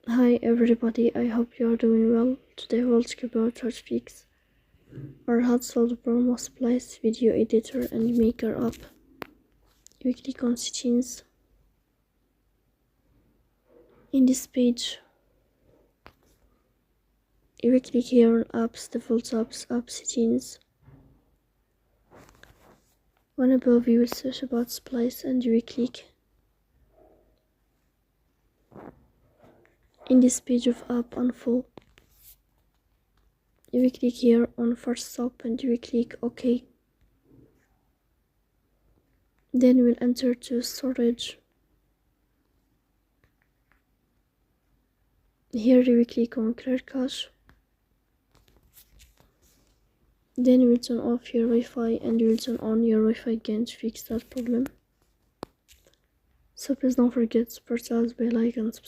Hi everybody, I hope you are doing well. Today we'll talk about Fix, our hot sold promo Splice video editor and maker app. You click on settings. In this page, you click here on apps, default apps, app settings. One above you will search about Splice and you will click. In this page of app on full, you will click here on first stop and you will click OK. Then we'll enter to storage. Here you will click on clear cache. Then you will turn off your Wi-Fi and you will turn on your Wi-Fi again to fix that problem. So please don't forget to press the bell icon and subscribe.